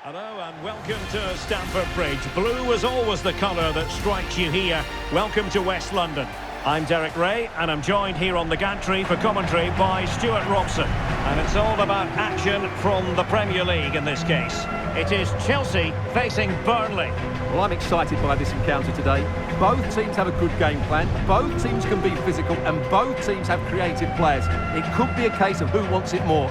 Hello and welcome to Stamford Bridge. Blue is always the colour that strikes you here. Welcome to West London. I'm Derek Ray and I'm joined here on the gantry for commentary by Stuart Robson. And it's all about action from the Premier League in this case. It is Chelsea facing Burnley. Well, I'm excited by this encounter today. Both teams have a good game plan, both teams can be physical and both teams have creative players. It could be a case of who wants it more.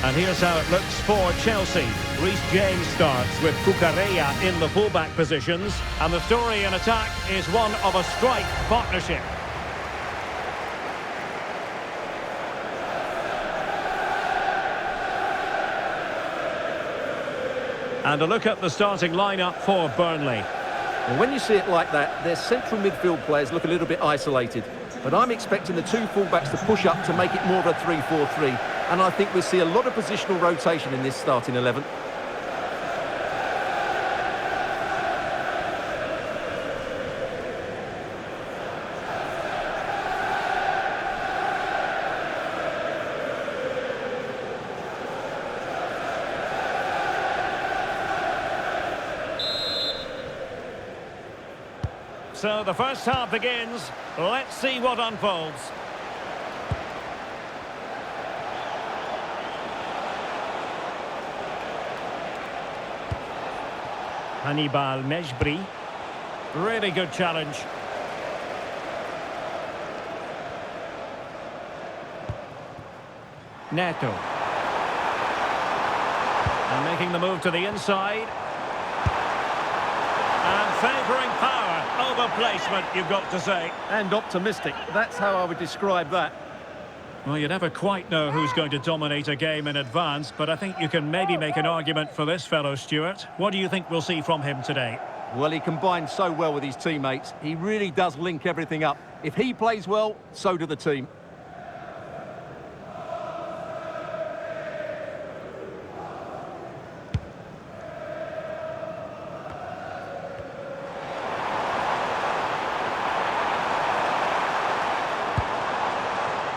And here's how it looks for Chelsea. Reece James starts with Cucurella in the fullback positions. And the story in attack is one of a strike partnership. And a look at the starting lineup for Burnley. Well, when you see it like that, their central midfield players look a little bit isolated. But I'm expecting the two fullbacks to push up to make it more of a 3-4-3. And I think we'll see a lot of positional rotation in this starting 11. So the first half begins. Let's see what unfolds. Hannibal Mejbri. Really good challenge. Neto. And making the move to the inside. And favouring power over placement, you've got to say. And optimistic. That's how I would describe that. Well, you never quite know who's going to dominate a game in advance, but I think you can maybe make an argument for this fellow, Stuart. What do you think we'll see from him today? Well, he combines so well with his teammates. He really does link everything up. If he plays well, so do the team.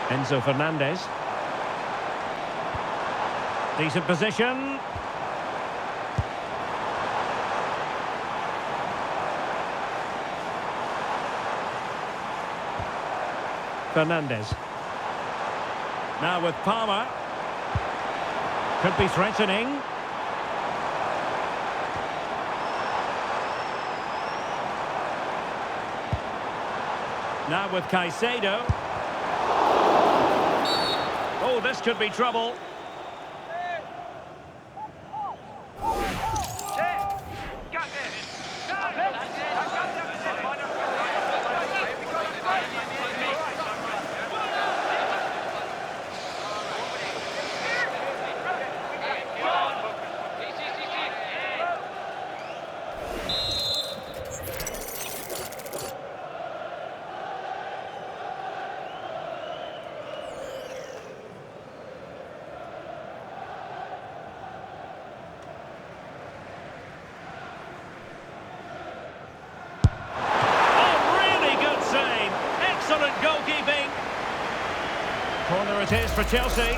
Enzo Fernandez. Decent position. Fernandez. Now with Palmer. Could be threatening. Now with Caicedo. Oh, this could be trouble. Goalkeeping. Corner it is for Chelsea.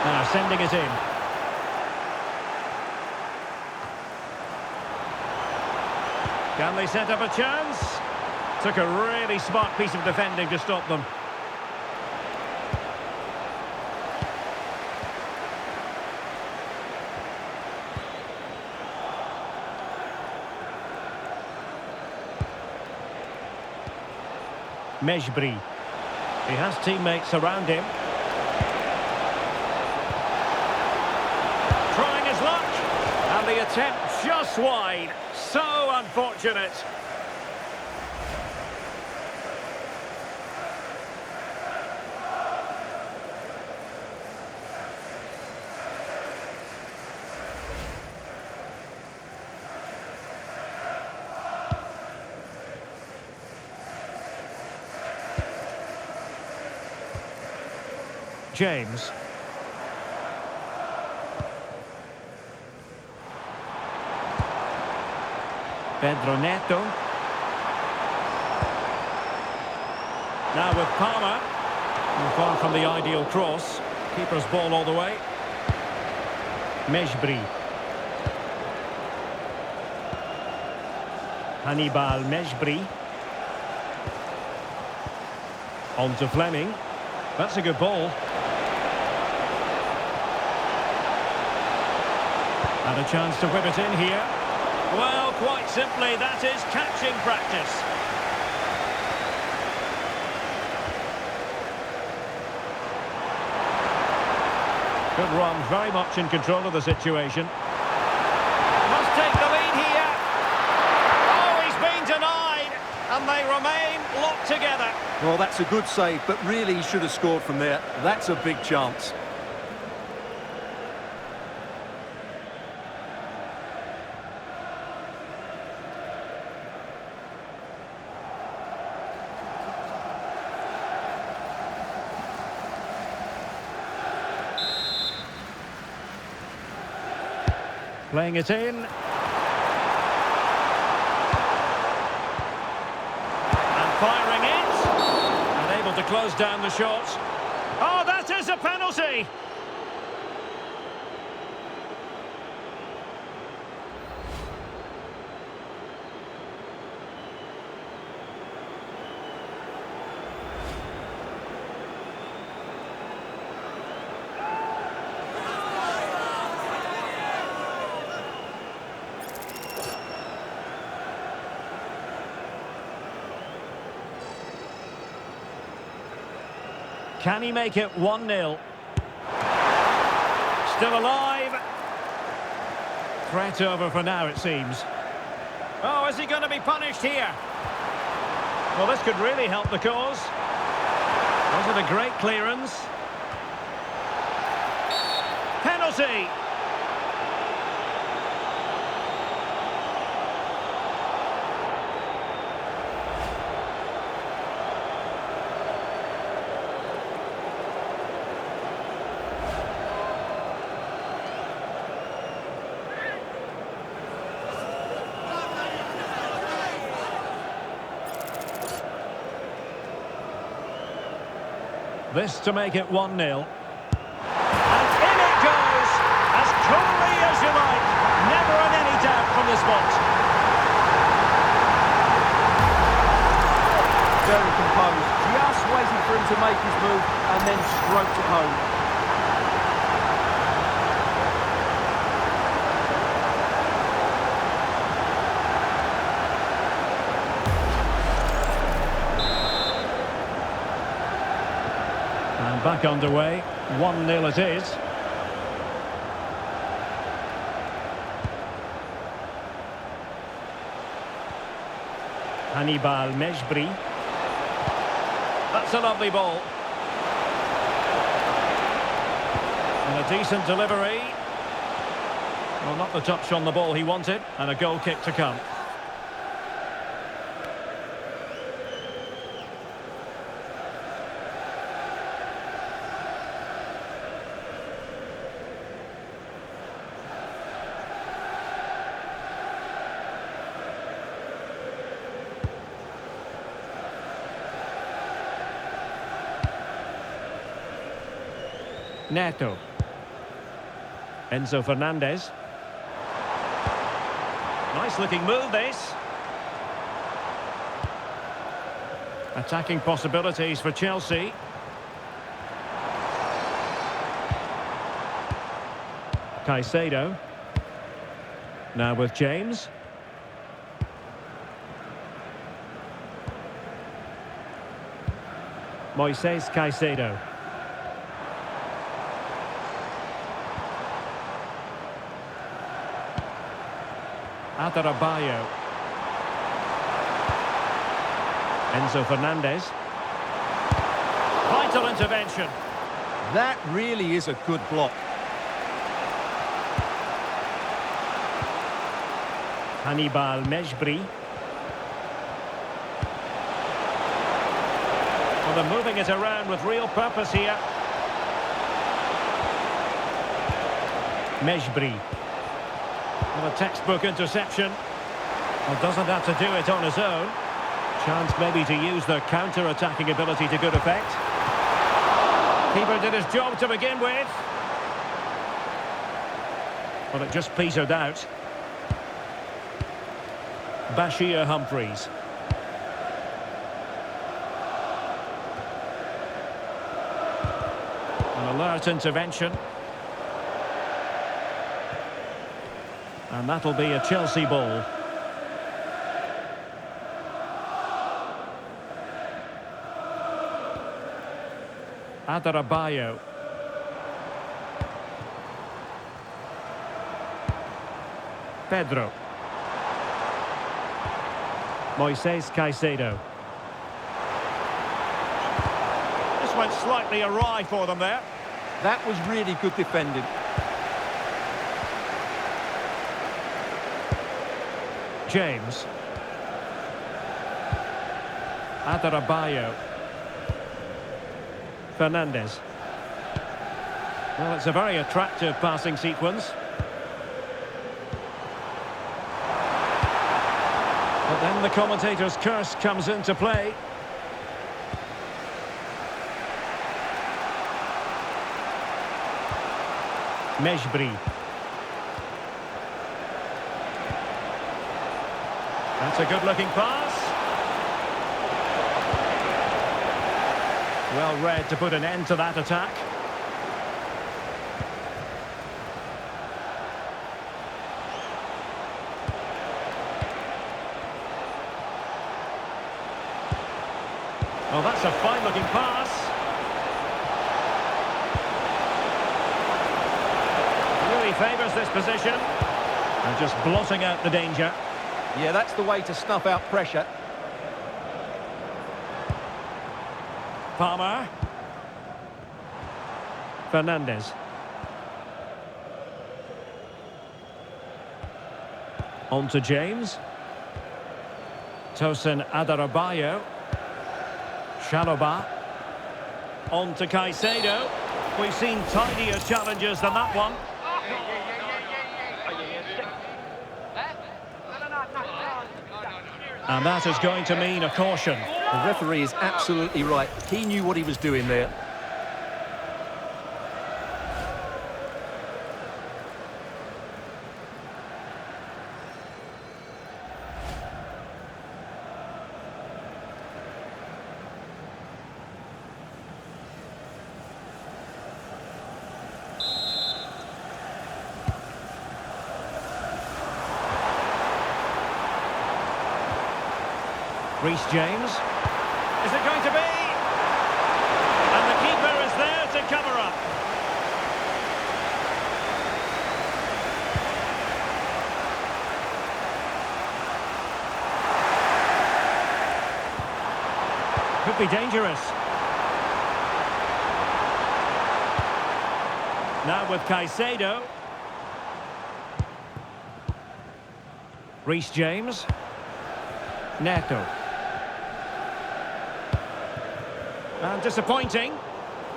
Now sending it in. Can they set up a chance? Took a really smart piece of defending to stop them. Mejbri. He has teammates around him. Trying his luck. And the attempt just wide. So unfortunate. James. Pedro Neto. Now with Palmer. Far from the ideal cross. Keeper's ball all the way. Mejbri. Hannibal Mejbri. On to Fleming. That's a good ball. And a chance to whip it in here. Well, quite simply, that is catching practice. Good run, very much in control of the situation. Must take the lead here. Oh, he's been denied. And they remain locked together. Well, that's a good save, but really he should have scored from there. That's a big chance. Playing it in. And firing it. And able to close down the shot. Oh, that is a penalty! Can he make it 1-0? Still alive. Threat over for now, it seems. Oh, is he going to be punished here? Well, this could really help the cause. Was it a great clearance? Penalty! This to make it 1-0. And in it goes! As coolly as you like. Never in any doubt from the spot. Very composed. Just waiting for him to make his move and then stroked it home. Back underway, 1-0 it is. Hannibal Mejbri. That's a lovely ball. And a decent delivery. Well, not the touch on the ball he wanted, and a goal kick to come. Neto. Enzo Fernandez. Nice looking move, this. Attacking possibilities for Chelsea. Caicedo. Now with James. Moises Caicedo. Adarabioyo. Enzo Fernandez. Vital intervention. That really is a good block. Hannibal Mejbri. Well, they're moving it around with real purpose here. Mejbri. Well, a textbook interception. Well, doesn't have to do it on his own. Chance maybe to use their counter-attacking ability to good effect. Keeper did his job to begin with. Well, it just petered out. Bashir Humphreys. An alert intervention. And that'll be a Chelsea ball. Adarabioyo. Pedro. Moises Caicedo. This went slightly awry for them there. That was really good defending. James. Adarabioyo. Fernandez. Well, it's a very attractive passing sequence. But then the commentator's curse comes into play. Mejbri. That's a good-looking pass. Well read to put an end to that attack. Oh, that's a fine-looking pass. Really favours this position. And just blotting out the danger. Yeah, that's the way to snuff out pressure. Palmer. Fernandez. On to James. Tosin Adarabioyo. Shaloba. On to Caicedo. We've seen tidier challenges than that one. And that is going to mean a caution. The referee is absolutely right. He knew what he was doing there. Reece James. Is it going to be? And the keeper is there to cover up. Could be dangerous. Now with Caicedo. Reece James. Neto. And disappointing.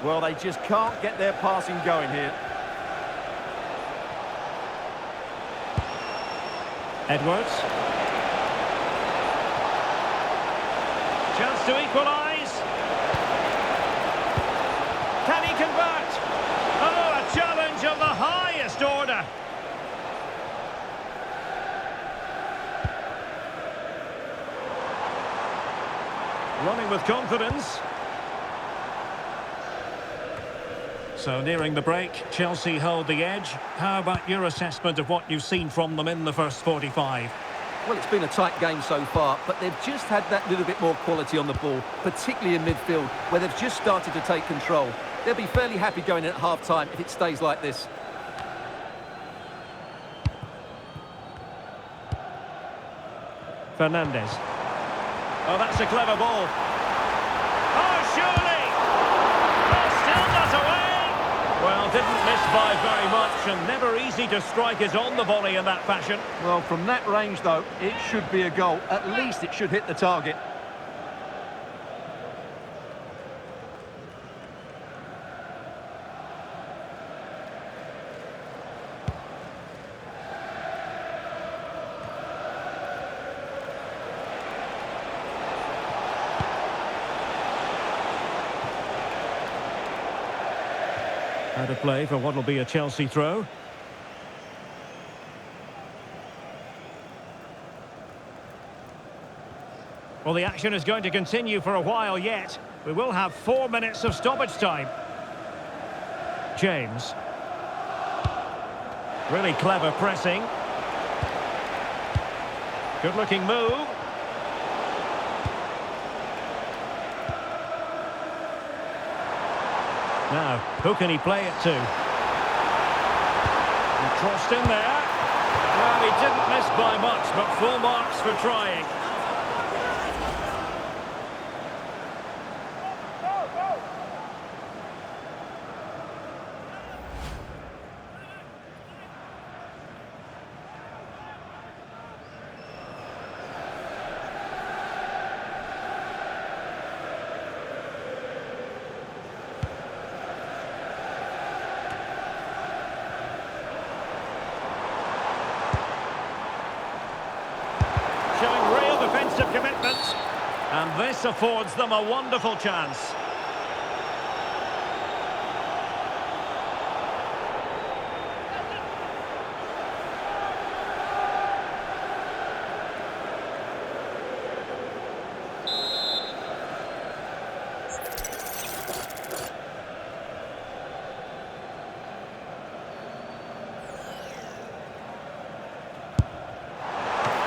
Well, they just can't get their passing going here. Edwards. Chance to equalise. Can he convert? Oh, a challenge of the highest order. Running with confidence. So nearing the break, Chelsea hold the edge. How about your assessment of what you've seen from them in the first 45? Well, it's been a tight game so far, but they've just had that little bit more quality on the ball, particularly in midfield, where they've just started to take control. They'll be fairly happy going in at half-time if it stays like this. Fernandez. Oh, that's a clever ball. Oh, surely! Oh, still not away! Well, didn't miss by very much, and never easy to strike it on the volley in that fashion. Well, from that range, though, it should be a goal. At least it should hit the target. Out of play for what will be a Chelsea throw. Well, the action is going to continue for a while yet. We will have 4 minutes of stoppage time. James. Really clever pressing. Good-looking move. Now, who can he play it to? And crossed in there. Well, he didn't miss by much, but full marks for trying. Showing real defensive commitment. And this affords them a wonderful chance.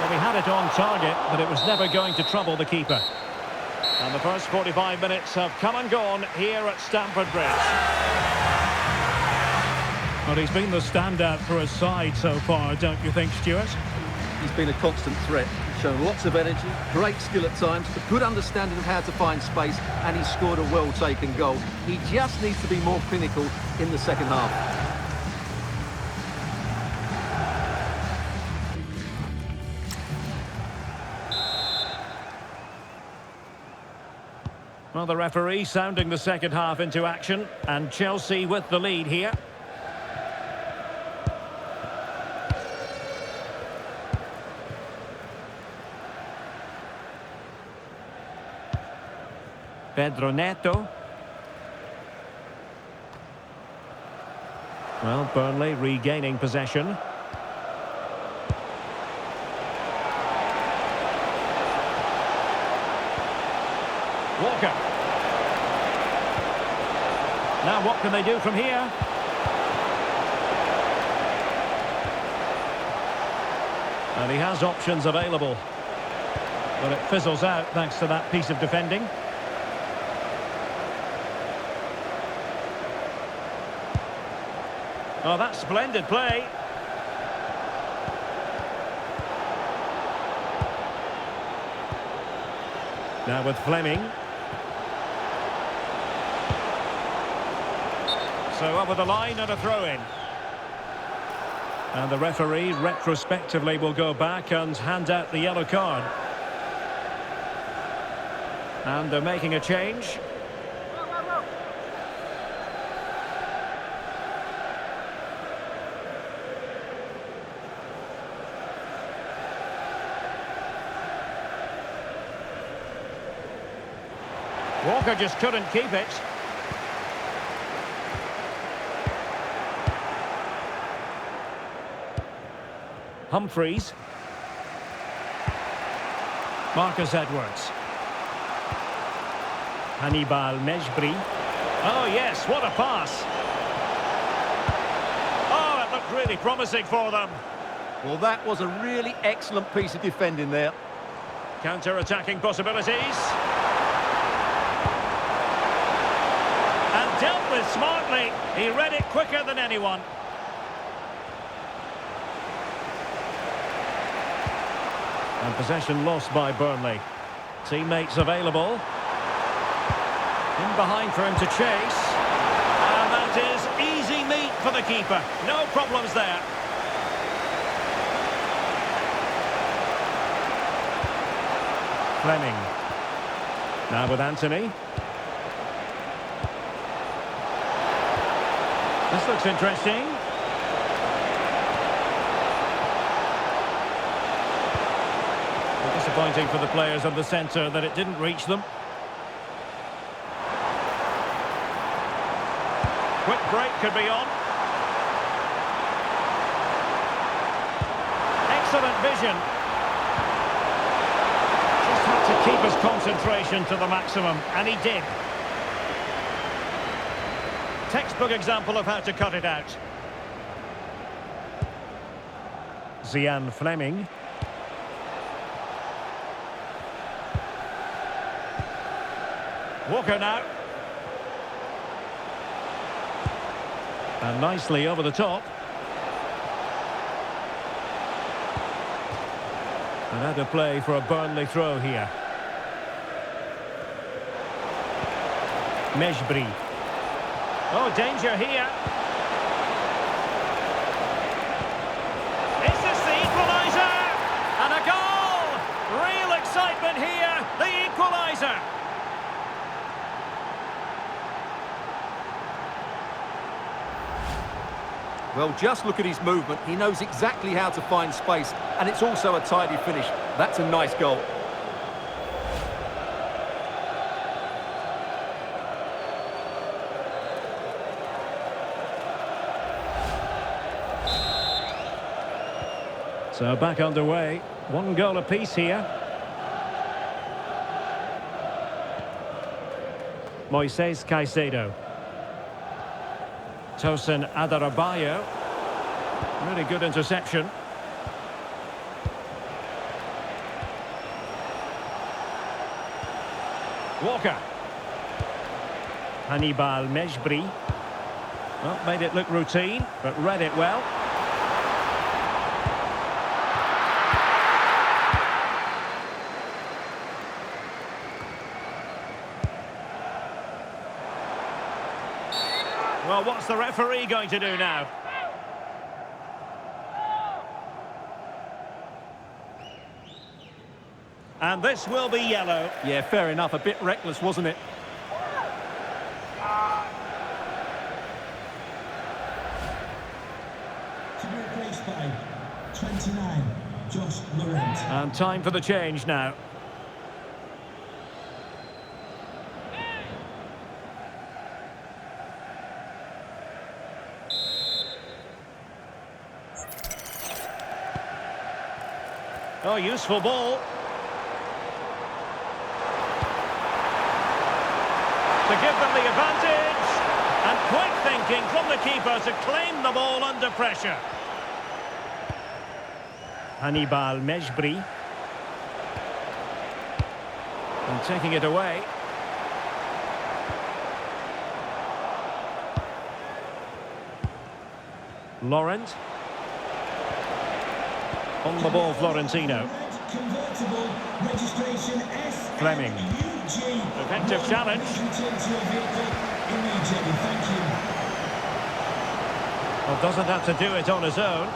He had it on target, but it was never going to trouble the keeper. And the first 45 minutes have come and gone here at Stamford Bridge. Well, he's been the standout for his side so far, don't you think, Stuart? He's been a constant threat, shown lots of energy, great skill at times, a good understanding of how to find space, and he's scored a well-taken goal. He just needs to be more clinical in the second half. Well, the referee sounding the second half into action, and Chelsea with the lead here. Pedro Neto. Well, Burnley regaining possession. Walker. Now what can they do from here? And he has options available. But it fizzles out thanks to that piece of defending. Oh, that's splendid play. Now with Fleming. So over the line and a throw-in. And the referee retrospectively will go back and hand out the yellow card. And they're making a change. Walker just couldn't keep it. Humphreys. Marcus Edwards. Hannibal Mejbri. Oh yes, what a pass. Oh, it looked really promising for them. Well, that was a really excellent piece of defending there. Counter-attacking possibilities. And dealt with smartly. He read it quicker than anyone. And possession lost by Burnley. Teammates available. In behind for him to chase. And that is easy meat for the keeper. No problems there. Fleming. Now with Anthony. This looks interesting. Disappointing for the players of the centre that it didn't reach them. Quick break could be on. Excellent vision. Just had to keep his concentration to the maximum, and he did. Textbook example of how to cut it out. Zian Fleming. Walker now. And nicely over the top. And out of play for a Burnley throw here. Mejbri. Oh, danger here. Is this the equaliser? And a goal! Real excitement here. The equaliser. Well, just look at his movement. He knows exactly how to find space, and it's also a tidy finish. That's a nice goal. So back underway. One goal apiece here. Moises Caicedo. Tosin Adarabayo. Really good interception. Walker. Hannibal Mejbri. Well, made it look routine, but read it well. Well, what's the referee going to do now? And this will be yellow. Yeah, fair enough. A bit reckless, wasn't it? To be replaced by 29, Josh Laurent. And time for the change now. Oh, useful ball. To give them the advantage. And quick thinking from the keeper to claim the ball under pressure. Hannibal Mejbri. And taking it away. Laurent. On the ball, Florentino. Fleming. Effective challenge. Well, doesn't have to do it on his own.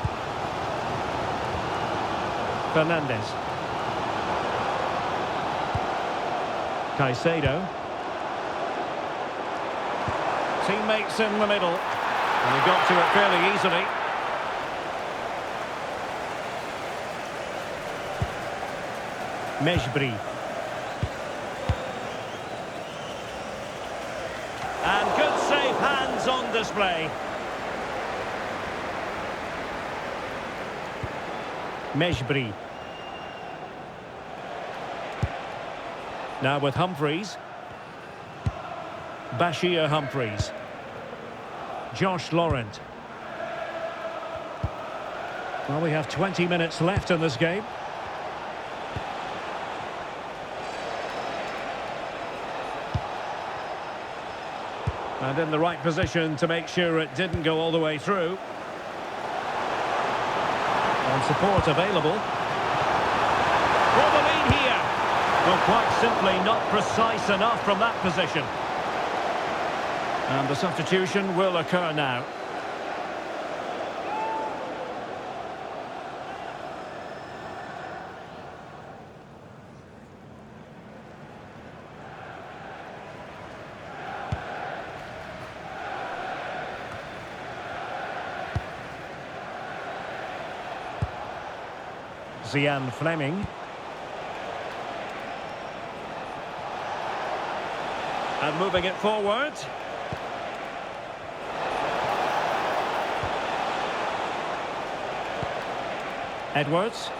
Fernandez. Caicedo. Teammates in the middle. And he got to it fairly easily. Mejbri. And good safe hands on display. Mejbri. Now with Humphreys. Bashir Humphreys. Josh Laurent. Well, we have 20 minutes left in this game. And in the right position to make sure it didn't go all the way through. And support available. For the lead here. Well, quite simply not precise enough from that position. And the substitution will occur now. Zian Fleming. And moving it forward. Edwards.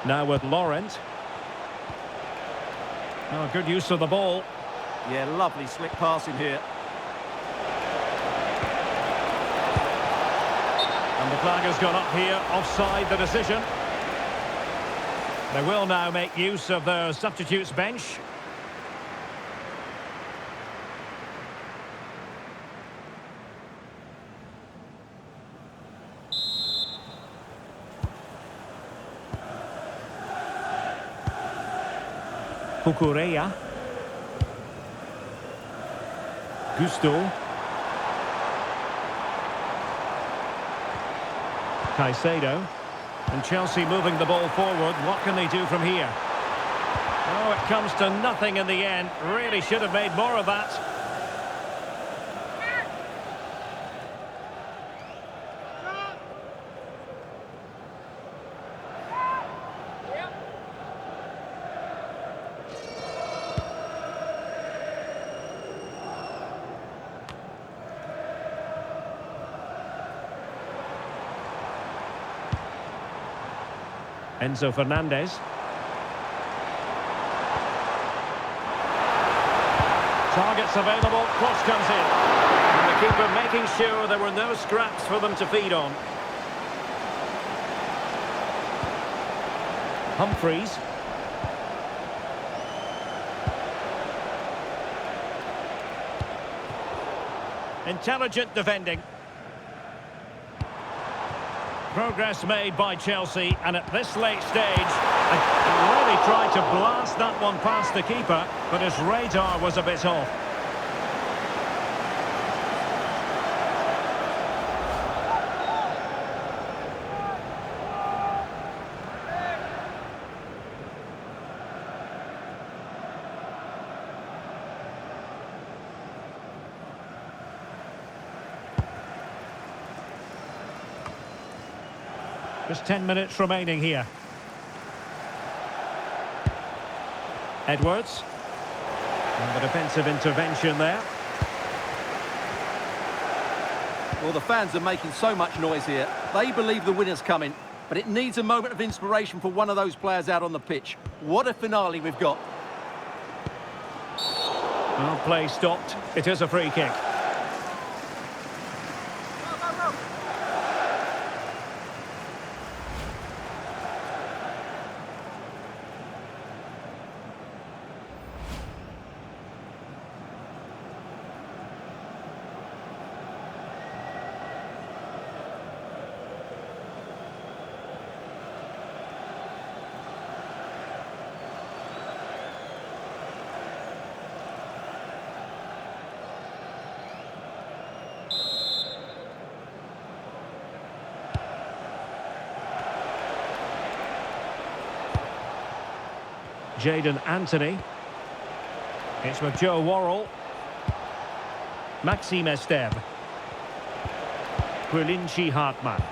Now with Laurent. Oh, good use of the ball. Yeah, lovely slick passing here. And the flag has gone up here, offside the decision. They will now make use of their substitutes bench. Kukureya. Gusto. Caicedo. And Chelsea moving the ball forward. What can they do from here? Oh, it comes to nothing in the end. Really should have made more of that. Enzo Fernandez. Targets available, cross comes in. And the keeper making sure there were no scraps for them to feed on. Humphreys. Intelligent defending. Progress made by Chelsea, and at this late stage, they really tried to blast that one past the keeper, but his radar was a bit off. Just 10 minutes remaining here. Edwards. And the defensive intervention there. Well, the fans are making so much noise here. They believe the winner's coming, but it needs a moment of inspiration for one of those players out on the pitch. What a finale we've got. Well, play stopped. It is a free kick. Jadon Anthony. It's with Joe Worrell. Maxime Esteve. Quilinci Hartmann.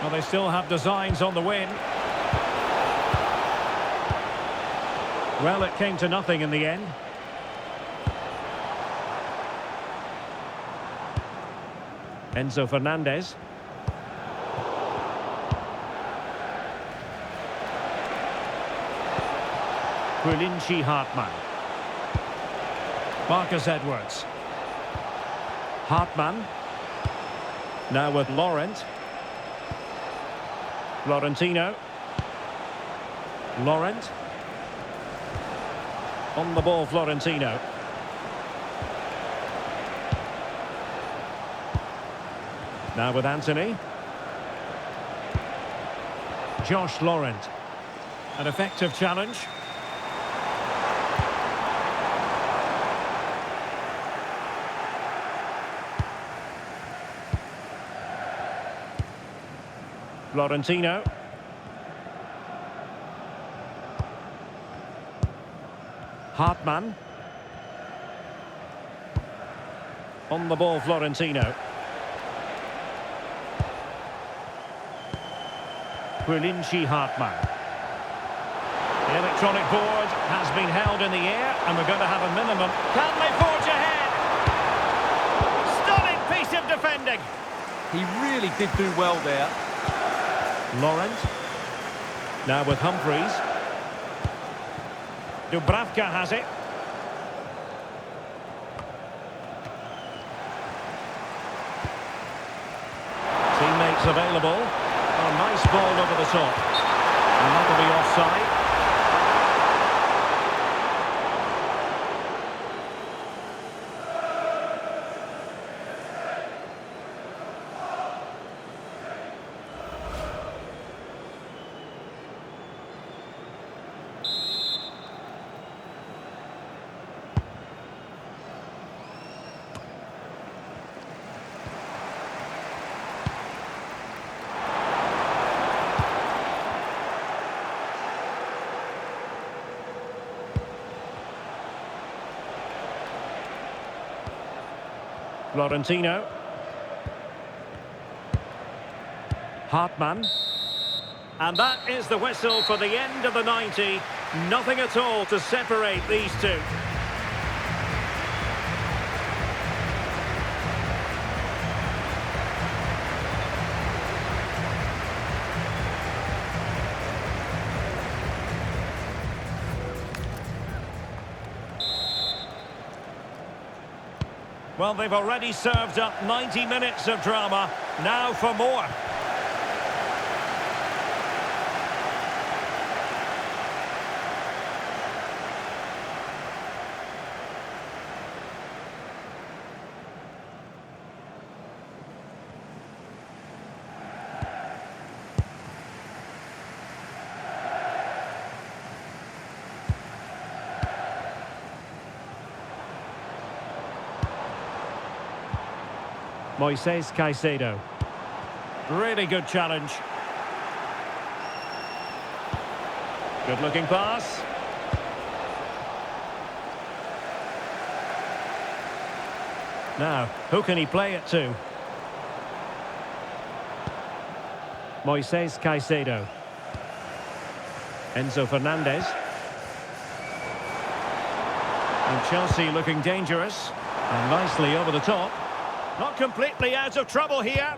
Well, they still have designs on the win. Well, it came to nothing in the end. Enzo Fernandez. Quilinci Hartmann. Marcus Edwards. Hartmann. Now with Laurent. Florentino. Laurent. On the ball, Florentino. Now with Anthony. Josh Laurent. An effective challenge. Florentino. Hartmann. On the ball, Florentino. Quilinci Hartmann. The electronic board has been held in the air, and we're going to have a minimum. Can they forge ahead? Stunning piece of defending. He really did do well there. Laurent. Now with Humphreys. Dubravka has it. Teammates available. Oh, nice ball over the top. And that'll be offside. Florentino. Hartmann. And that is the whistle for the end of the 90. Nothing at all to separate these two. Well, they've already served up 90 minutes of drama. Now for more. Moises Caicedo. Really good challenge. Good looking pass. Now, who can he play it to? Moises Caicedo. Enzo Fernandez. And Chelsea looking dangerous. And nicely over the top. Not completely out of trouble here.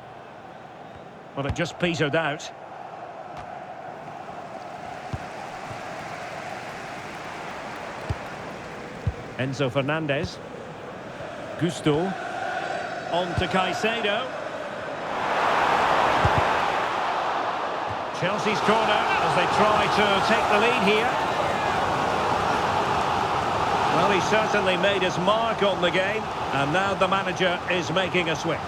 Well, it just petered out. Enzo Fernandez. Gusto. On to Caicedo. Chelsea's corner as they try to take the lead here. Well, he certainly made his mark on the game, and now the manager is making a switch.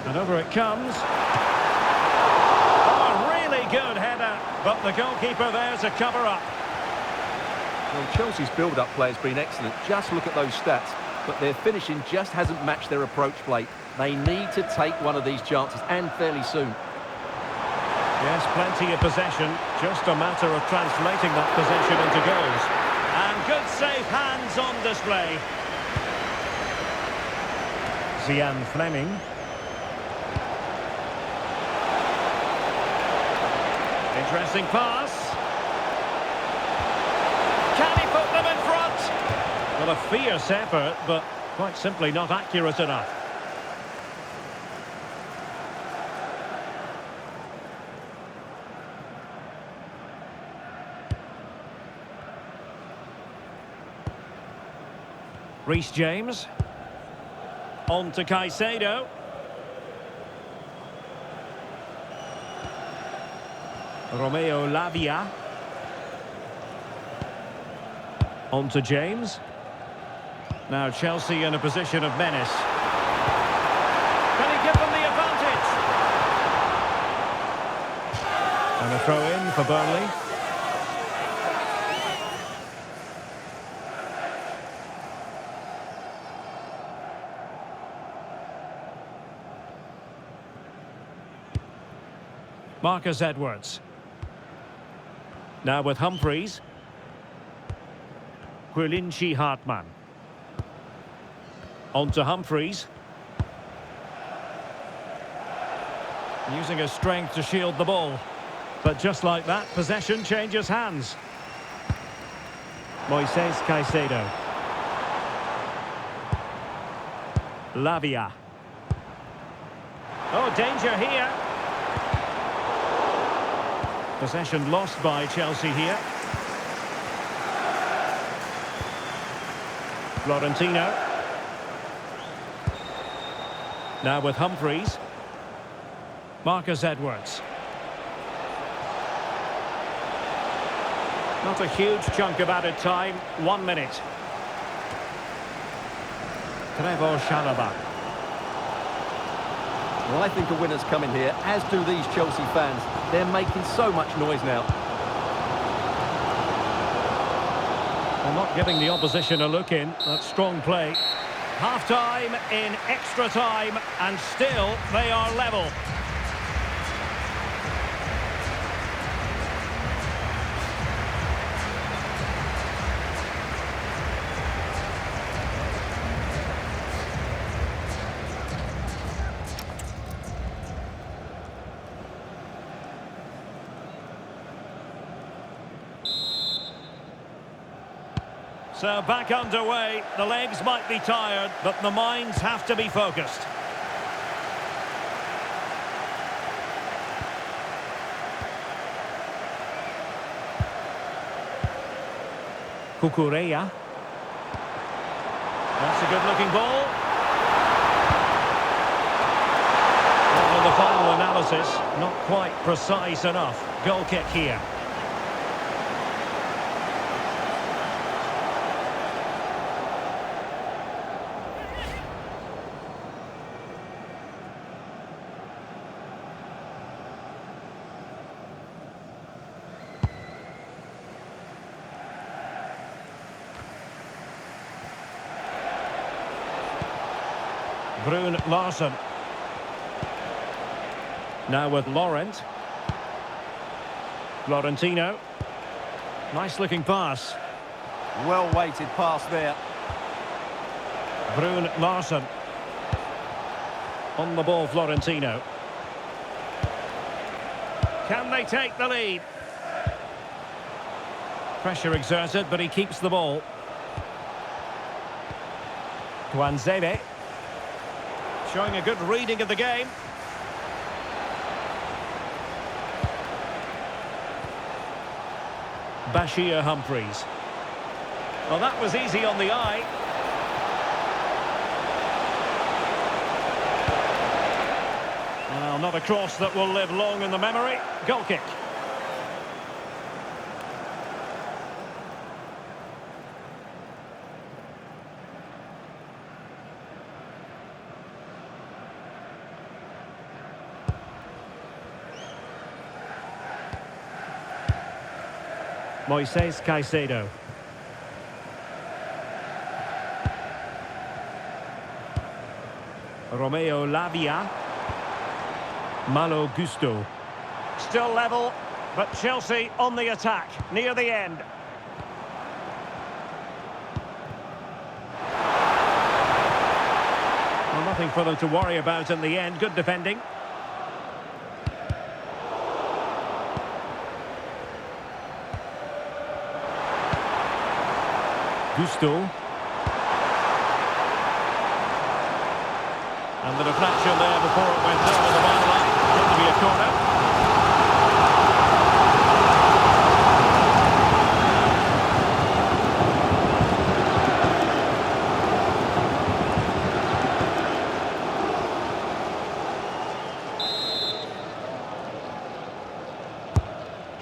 And over it comes. Oh, really good header, but the goalkeeper there to cover up. Well, Chelsea's build-up play has been excellent. Just look at those stats. But their finishing just hasn't matched their approach play. They need to take one of these chances, and fairly soon. Yes, plenty of possession. Just a matter of translating that possession into goals. And good safe hands on display. Zian Fleming. Interesting pass. Can he put them in front? Well, a fierce effort, but quite simply not accurate enough. Reece James. On to Caicedo. Romeo Lavia. On to James. Now Chelsea in a position of menace. Can he give them the advantage? And a throw in for Burnley. Marcus Edwards. Now with Humphreys. Quilinci Hartman. On to Humphreys. Using his strength to shield the ball. But just like that, possession changes hands. Moises Caicedo. Lavia. Oh, danger here. Possession lost by Chelsea here. Florentino. Now with Humphreys. Marcus Edwards. Not a huge chunk of added time. 1 minute. Trevor Chalobah. Well, I think a winner's coming here, as do these Chelsea fans. They're making so much noise now. They're not giving the opposition a look in. That's strong play. Half-time in extra time, and still they are level. So back underway. The legs might be tired, but the minds have to be focused. Cucurella. That's a good-looking ball. Well, in the final analysis, not quite precise enough. Goal kick here. Brun Larsen. Now with Laurent. Florentino. Nice looking pass. Well weighted pass there. Brun Larsen. On the ball, Florentino. Can they take the lead? Pressure exerted, but he keeps the ball. Tuanzebe. Showing a good reading of the game. Bashir Humphreys. Well, that was easy on the eye. Well, not a cross that will live long in the memory. Goal kick. Moises Caicedo. Romeo Lavia. Malo Gusto. Still level, but Chelsea on the attack, near the end. Well, nothing for them to worry about in the end. Good defending. Gusto. And the deflection there before it went over the byline. Going to be a corner.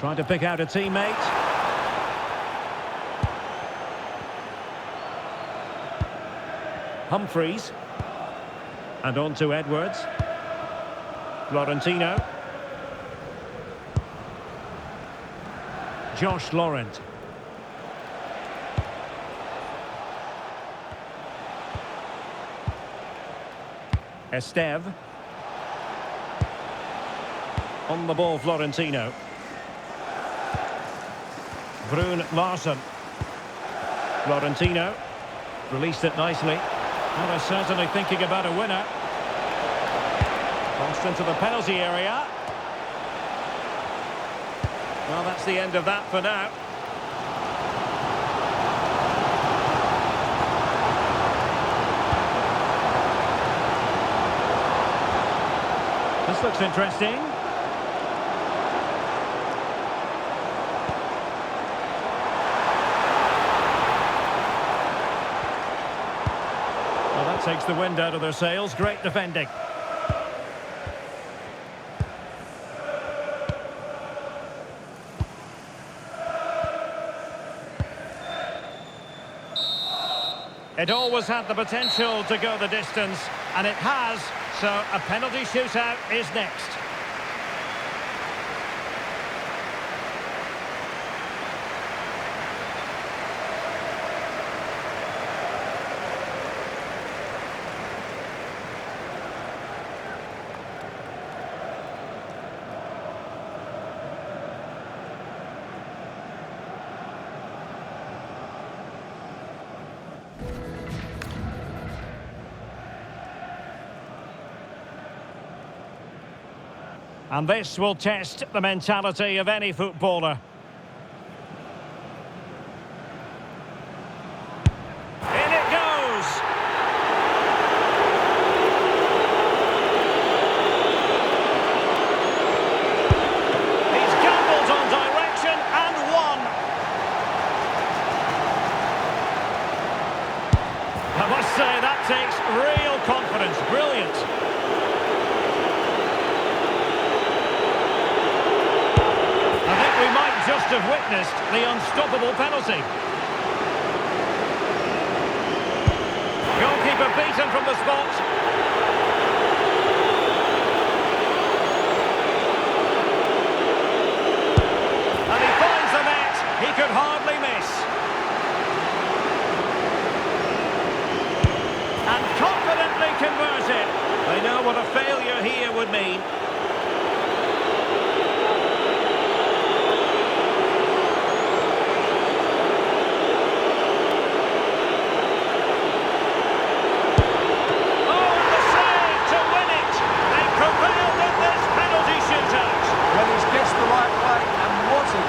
Trying to pick out a teammate. Humphreys. And on to Edwards. Florentino. Josh Laurent. Esteve. On the ball, Florentino. Brun Larsen. Florentino. Released it nicely. Well, they're certainly thinking about a winner. Crossed into the penalty area. Well, that's the end of that for now. This looks interesting. Well, that takes the wind out of their sails. Great defending. It always had the potential to go the distance, and it has, so a penalty shootout is next. And this will test the mentality of any footballer. In it goes! He's gambled on direction and won! I must say, that takes real confidence. Brilliant. We might just have witnessed the unstoppable penalty. Goalkeeper beaten from the spot. And he finds the net. He could hardly miss. And confidently converted. They know what a failure here would mean.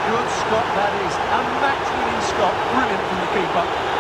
Good Scott that is. A match-winning stop. Brilliant from the keeper.